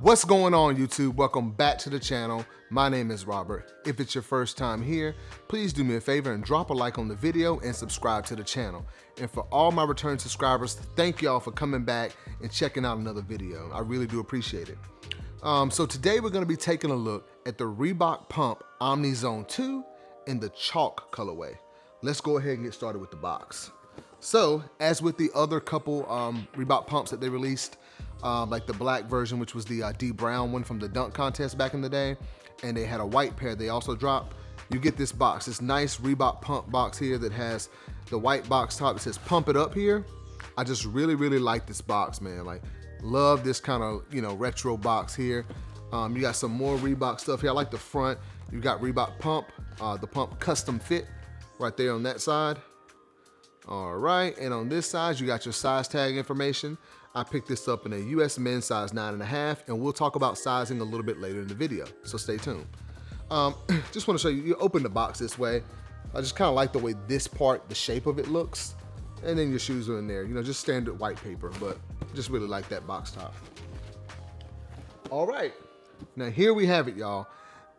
What's going on, YouTube? Welcome back to the channel. My name is Robert. If it's your first time here, please do me a favor and drop a like on the video and subscribe to the channel. And for all my return subscribers, thank y'all for coming back and checking out another video. I really do appreciate it. So today we're going to be taking a look at the Reebok Pump Omni Zone 2 in the chalk colorway. Let's go ahead and get started with the box. So, as with the other couple Reebok pumps that they released, like the black version, which was the D Brown one from the dunk contest back in the day, and they had a white pair they also dropped, you get this box, this nice Reebok pump box here that has the white box top that says pump it up here. I just really like this box, man. Like, love this kind of, retro box here. You got some more Reebok stuff here. I like the front. You got Reebok pump, the pump custom fit right there on that side. All right, and on this side, you got your size tag information. I picked this up in a US men's size 9.5, and we'll talk about sizing a little bit later in the video, so stay tuned. Just want to show you, you open the box this way. I just kind of like the way this part, the shape of it looks, and then your shoes are in there, just standard white paper, but just really like that box top. All right, now here we have it, y'all.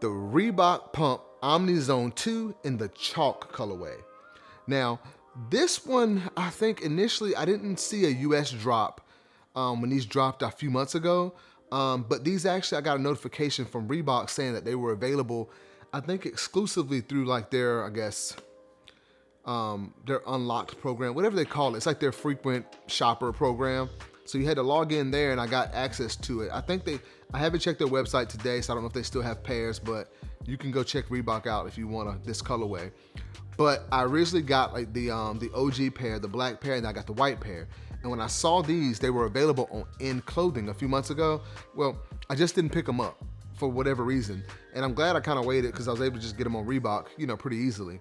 The Reebok Pump Omni Zone 2 in the chalk colorway. Now, this one, I think initially I didn't see a US drop when these dropped a few months ago, but these actually, I got a notification from Reebok saying that they were available, I think exclusively through like their, I guess, their unlocked program, whatever they call it. It's like their frequent shopper program. So you had to log in there and I got access to it. I haven't checked their website today, so I don't know if they still have pairs, but you can go check Reebok out if you want this colorway. But I originally got like the OG pair, the black pair, and I got the white pair. And when I saw these, they were available on In Clothing a few months ago. Well, I just didn't pick them up for whatever reason. And I'm glad I kind of waited because I was able to just get them on Reebok, pretty easily.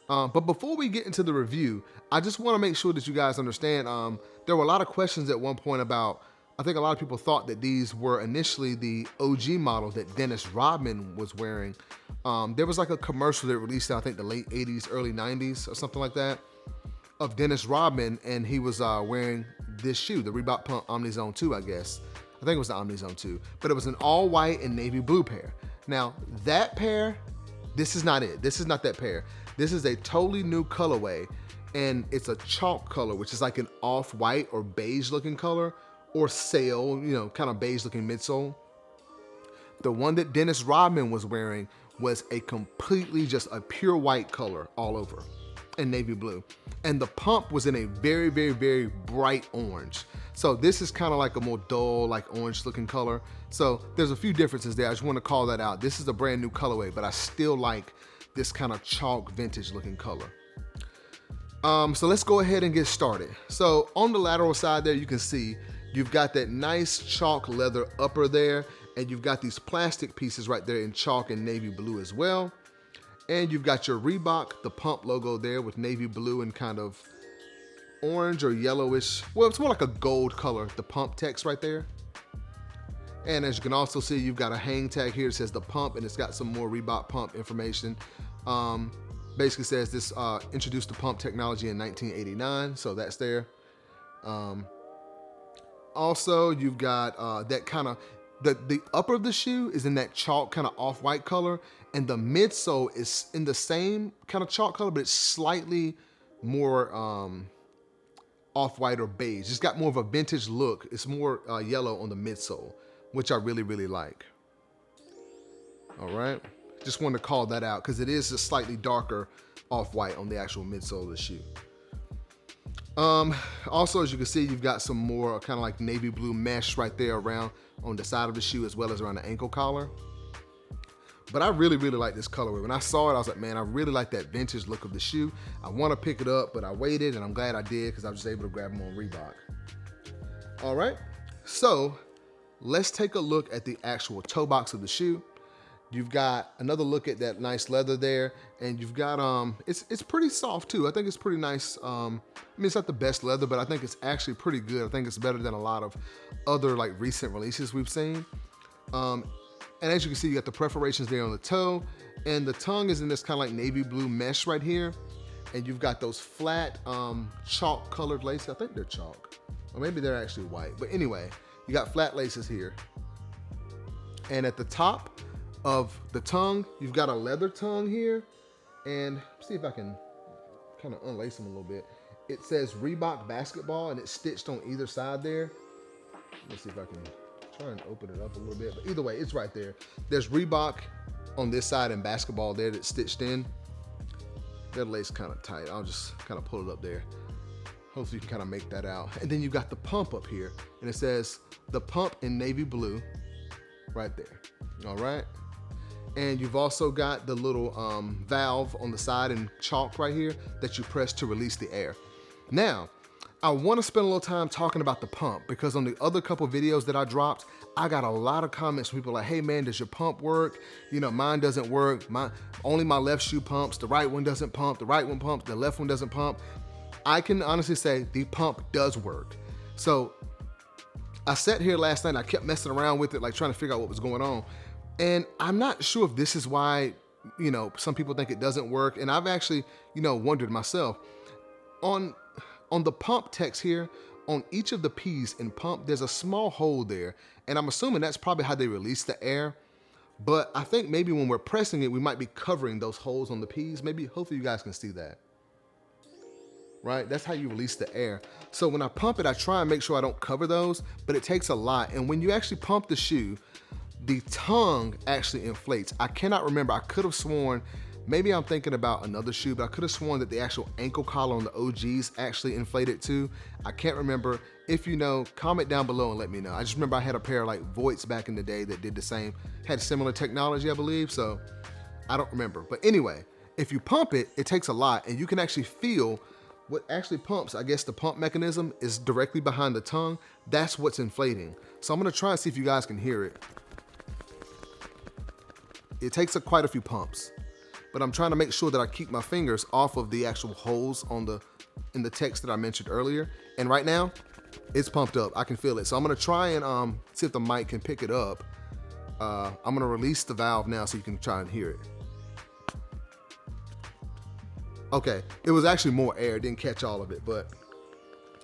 But before we get into the review, I just want to make sure that you guys understand, there were a lot of questions at one point about, I think a lot of people thought that these were initially the OG model that Dennis Rodman was wearing. There was like a commercial that released in, I think, the late 80s, early 90s or something like that, of Dennis Rodman, and he was wearing this shoe, the Reebok Pump Omni Zone 2, I guess. I think it was the Omni Zone 2, but it was an all white and navy blue pair. Now, that pair, this is not it. This is not that pair. This is a totally new colorway, and it's a chalk color, which is like an off-white or beige looking color, or sail, kind of beige looking midsole. The one that Dennis Rodman was wearing was a completely just a pure white color all over and navy blue. And the pump was in a very bright orange. So this is kind of like a more dull, like orange looking color. So there's a few differences there. I just want to call that out. This is a brand new colorway, but I still like this kind of chalk vintage looking color. So let's go ahead and get started. So on the lateral side there, you can see you've got that nice chalk leather upper there, and you've got these plastic pieces right there in chalk and navy blue as well. And you've got your Reebok, the pump logo there with navy blue and kind of orange or yellowish. Well, it's more like a gold color, the pump text right there. And as you can also see, you've got a hang tag here that says the pump, and it's got some more Reebok pump information. Basically says this introduced the pump technology in 1989, so that's there. Also, you've got that kind of, the upper of the shoe is in that chalk kind of off-white color, and the midsole is in the same kind of chalk color, but it's slightly more off-white or beige. It's got more of a vintage look. It's more yellow on the midsole, which I really like. All right, just wanted to call that out because it is a slightly darker off-white on the actual midsole of the shoe. Also, as you can see, you've got some more kind of like navy blue mesh right there around on the side of the shoe as well as around the ankle collar. But I really like this colorway. When I saw it, I was like, man, I really like that vintage look of the shoe. I want to pick it up, but I waited, and I'm glad I did because I was just able to grab them on Reebok. All right, so let's take a look at the actual toe box of the shoe. You've got another look at that nice leather there, and you've got, it's pretty soft too. I think it's pretty nice. I mean, it's not the best leather, but I think it's actually pretty good. I think it's better than a lot of other like recent releases we've seen. And as you can see, you got the perforations there on the toe, and the tongue is in this kind of like navy blue mesh right here. And you've got those flat chalk colored laces. I think they're chalk, or maybe they're actually white. But anyway, you got flat laces here. And at the top of the tongue, you've got a leather tongue here. And see if I can kind of unlace them a little bit. It says Reebok basketball and it's stitched on either side there. Let's see if I can try and open it up a little bit. But either way, it's right there. There's Reebok on this side and basketball there that's stitched in. That lace kind of tight. I'll just kind of pull it up there. Hopefully you can kind of make that out. And then you've got the pump up here. And it says the pump in navy blue right there. All right. And you've also got the little valve on the side in chalk right here that you press to release the air. Now, I want to spend a little time talking about the pump because on the other couple videos that I dropped, I got a lot of comments from people like, hey man, does your pump work? You know, mine doesn't work. Only my left shoe pumps. The right one doesn't pump. The right one pumps. The left one doesn't pump. I can honestly say the pump does work. So I sat here last night and I kept messing around with it, like trying to figure out what was going on. And I'm not sure if this is why, you know, some people think it doesn't work. And I've actually, you know, wondered myself. On the pump text here, on each of the P's in pump, there's a small hole there. And I'm assuming that's probably how they release the air. But I think maybe when we're pressing it, we might be covering those holes on the P's. Maybe, hopefully you guys can see that. Right? That's how you release the air. So when I pump it, I try and make sure I don't cover those, but it takes a lot. And when you actually pump the shoe, the tongue actually inflates. I cannot remember. I could have sworn, maybe I'm thinking about another shoe, but I could have sworn that the actual ankle collar on the OGs actually inflated too. I can't remember. If you know, comment down below and let me know. I just remember I had a pair of like Voits back in the day that did the same, had similar technology, I believe. So I don't remember. But anyway, if you pump it, it takes a lot and you can actually feel what actually pumps. I guess the pump mechanism is directly behind the tongue. That's what's inflating. So I'm gonna try and see if you guys can hear it. It takes quite a few pumps, but I'm trying to make sure that I keep my fingers off of the actual holes in the text that I mentioned earlier. And right now, it's pumped up. I can feel it. So I'm gonna try and see if the mic can pick it up. I'm gonna release the valve now so you can try and hear it. Okay, it was actually more air. It didn't catch all of it, but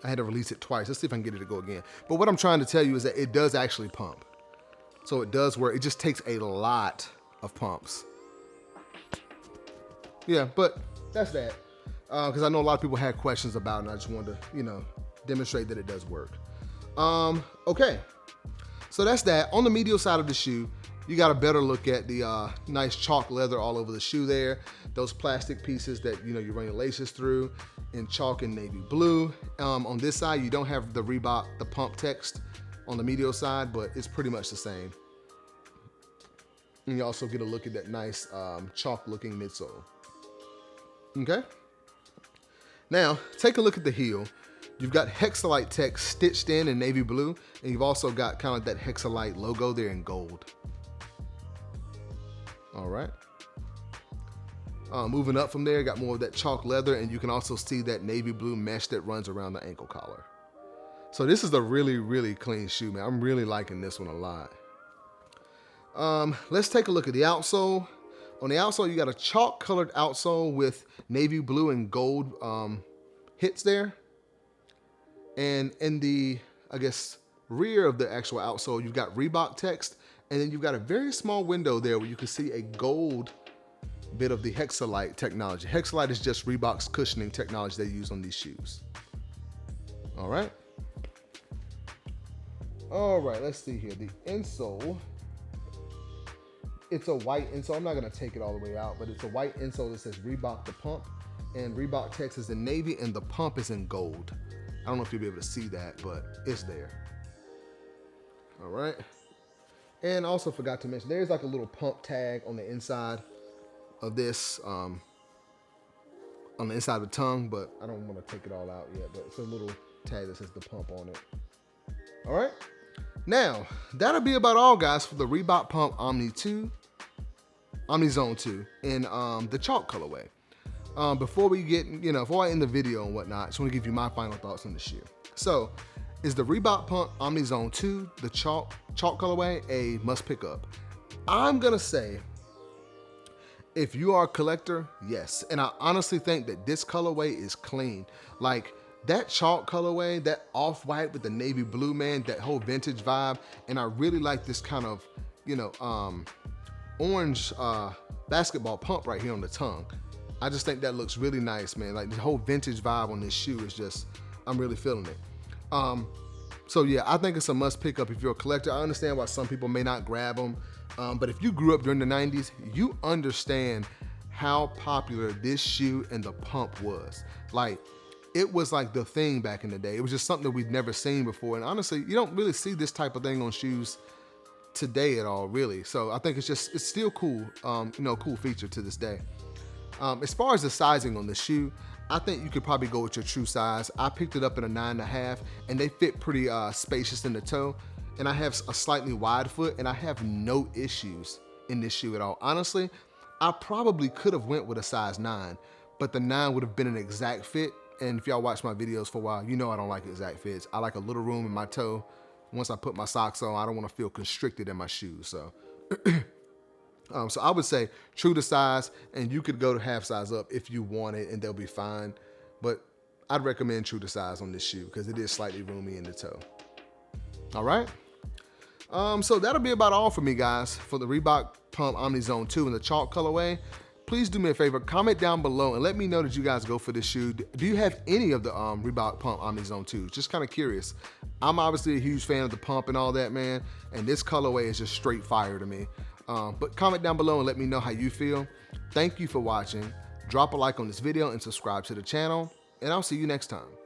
I had to release it twice. Let's see if I can get it to go again. But what I'm trying to tell you is that it does actually pump. So it does work. It just takes a lot of pumps. Yeah, but that's that. Because I know a lot of people had questions about it, and I just wanted to, you know, demonstrate that it does work. Okay, so that's that. On the medial side of the shoe, you got a better look at the nice chalk leather all over the shoe there. Those plastic pieces that, you know, you run your laces through in chalk and navy blue. On this side, you don't have the Reebok, the pump text on the medial side, but it's pretty much the same. And you also get a look at that nice chalk looking midsole. Okay. Now, take a look at the heel. You've got Hexalite text stitched in navy blue, and you've also got kind of that Hexalite logo there in gold. All right. Moving up from there, got more of that chalk leather, and you can also see that navy blue mesh that runs around the ankle collar. So this is a really, really clean shoe, man. I'm really liking this one a lot. Let's take a look at the outsole. On the outsole, you got a chalk colored outsole with navy blue and gold hits there. And in the, I guess, rear of the actual outsole, you've got Reebok text, and then you've got a very small window there where you can see a gold bit of the Hexalite technology. Hexalite is just Reebok's cushioning technology they use on these shoes. All right. All right, let's see here. The insole. It's a white insole. I'm not gonna take it all the way out, but it's a white insole that says Reebok the pump, and Reebok text is in navy and the pump is in gold. I don't know if you'll be able to see that, but it's there. All right. And also forgot to mention, there's like a little pump tag on the inside of this, on the inside of the tongue, but I don't want to take it all out yet, but it's a little tag that says the pump on it. All right. Now, that'll be about all, guys, for the Reebok Pump Omni Zone 2 in the chalk colorway. Before we get, before I end the video and whatnot, I just want to give you my final thoughts on the shoe. So, is the Reebok Pump Omni Zone 2, the chalk colorway, a must pick up? I'm gonna say, if you are a collector, yes. And I honestly think that this colorway is clean. Like, that chalk colorway, that off-white with the navy blue, man, that whole vintage vibe. And I really like this kind of orange basketball pump right here on the tongue. I just think that looks really nice, man. Like the whole vintage vibe on this shoe is just, I'm really feeling it. So yeah, I think it's a must pick up if you're a collector. I understand why some people may not grab them, but if you grew up during the 90s, you understand how popular this shoe and the pump was. Like, it was like the thing back in the day. It was just something that we'd never seen before. And honestly, you don't really see this type of thing on shoes today at all, really. So I think it's still cool, cool feature to this day. As far as the sizing on the shoe, I think you could probably go with your true size. I picked it up in a 9.5, and they fit pretty spacious in the toe. And I have a slightly wide foot, and I have no issues in this shoe at all. Honestly, I probably could have went with a size 9, but the 9 would have been an exact fit. And if y'all watch my videos for a while, you know I don't like exact fits. I like a little room in my toe. Once I put my socks on, I don't want to feel constricted in my shoes. So, so I would say true to size, and you could go to half size up if you want it, and they'll be fine. But I'd recommend true to size on this shoe because it is slightly roomy in the toe. All right. So that'll be about all for me, guys, for the Reebok Pump Omni Zone 2 in the chalk colorway. Please do me a favor, comment down below and let me know that you guys go for this shoe. Do you have any of the Reebok Pump Omni Zone 2s? Just kind of curious. I'm obviously a huge fan of the pump and all that, man, and this colorway is just straight fire to me. But comment down below and let me know how you feel. Thank you for watching. Drop a like on this video and subscribe to the channel, and I'll see you next time.